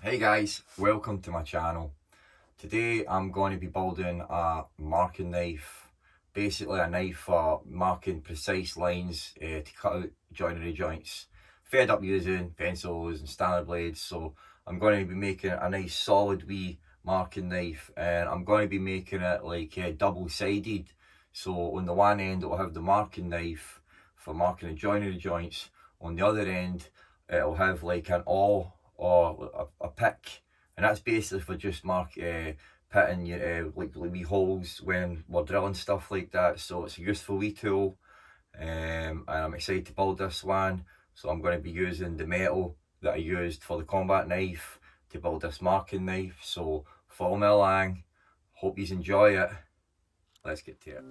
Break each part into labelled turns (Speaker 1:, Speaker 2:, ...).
Speaker 1: Hey guys, welcome to my channel. Today I'm going to be building a marking knife. Basically a knife for marking precise lines to cut out joinery joints. Fed up using pencils and standard blades, so I'm going to be making a nice solid wee marking knife, and I'm going to be making it like double-sided. So on the one end it will have the marking knife for marking the joinery joints. On the other end it'll have like an awl or a pick, and that's basically for just pitting your like wee holes when we're drilling stuff like that. So it's a useful wee tool, and I'm excited to build this one. So I'm going to be using the metal that I used for the combat knife to build this marking knife. So follow me along, hope you enjoy it. Let's get to it.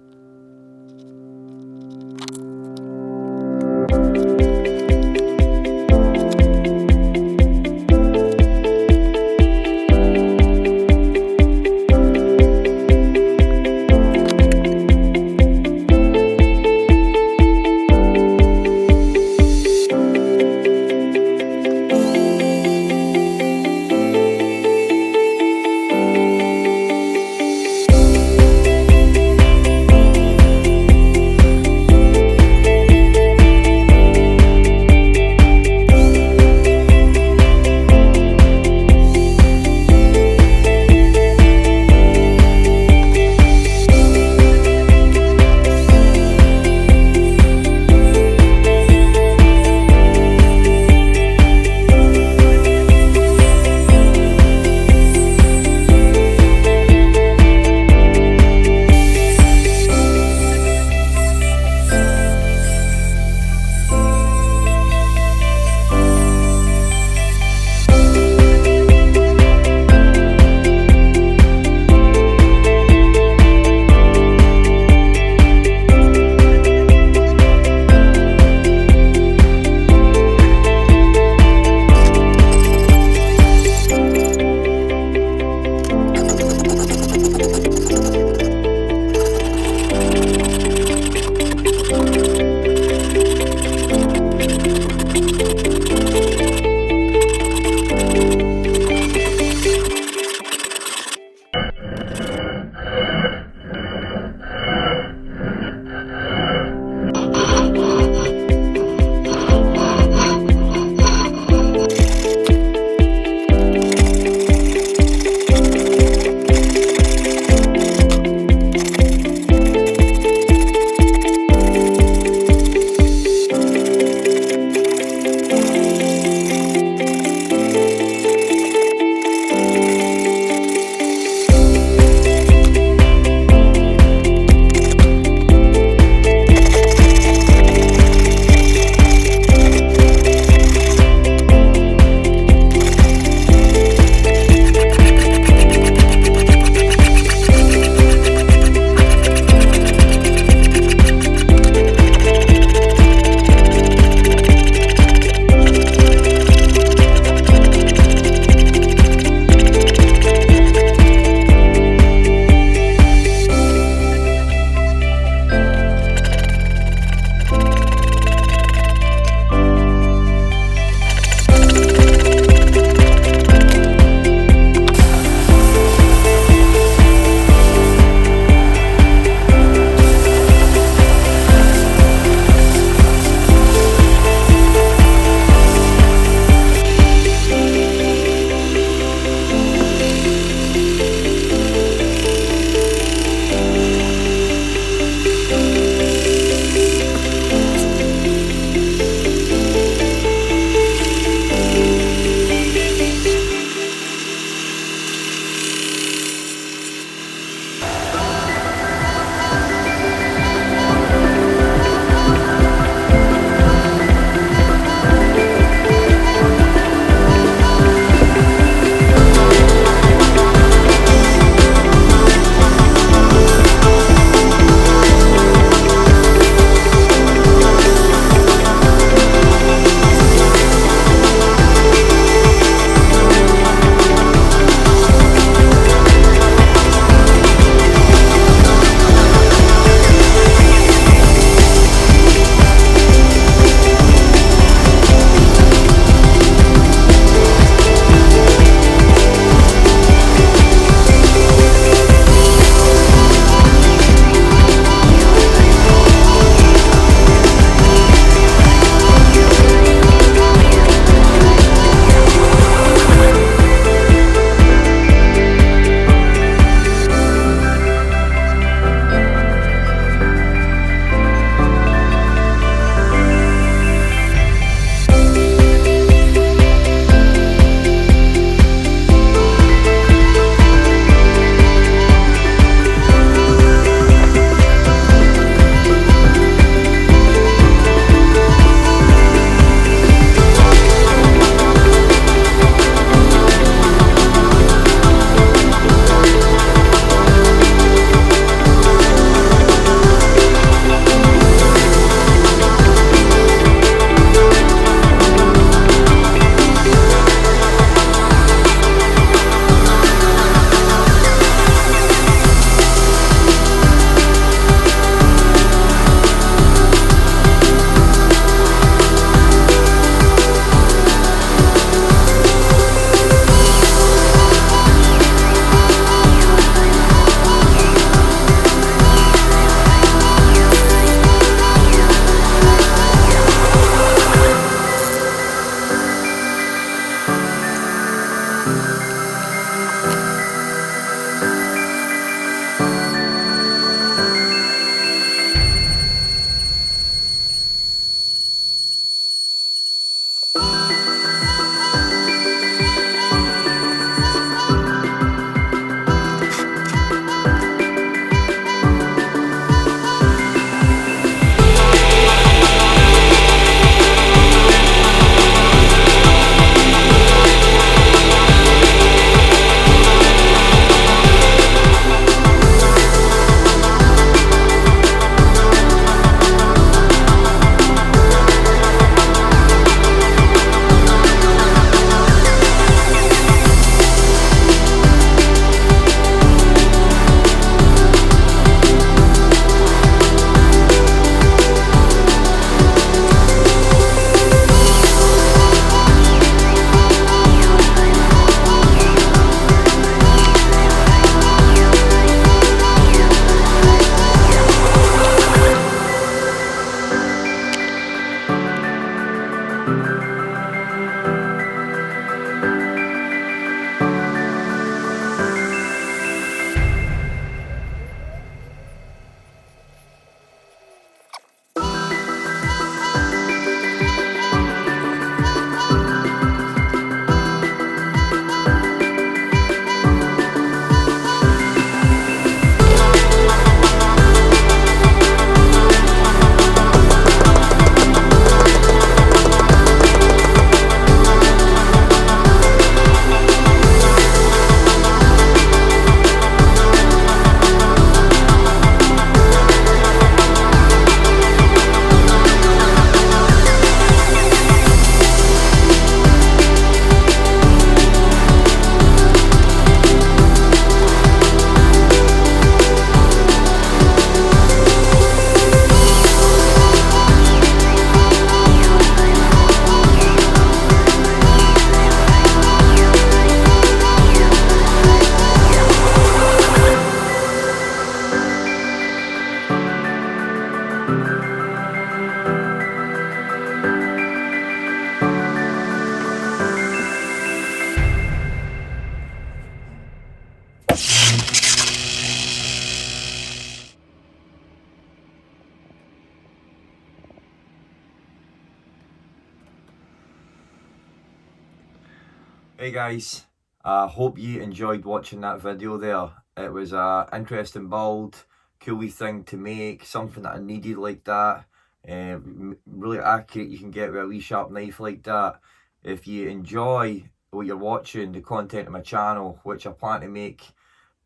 Speaker 1: Hey guys, I hope you enjoyed watching that video there. It was a interesting build, cool wee thing to make, something that I needed like that. Really accurate you can get with a wee sharp knife like that. If you enjoy what you're watching, the content of my channel, which I plan to make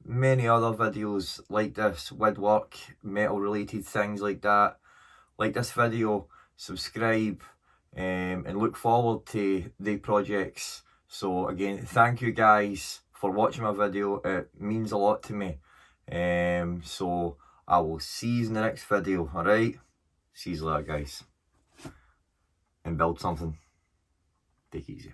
Speaker 1: many other videos like this, woodwork, metal related things like that, like this video, subscribe, and look forward to the projects. So again, thank you guys for watching my video. It means a lot to me. So I will see you in the next video. All right, see you later, guys, and build something. Take it easy.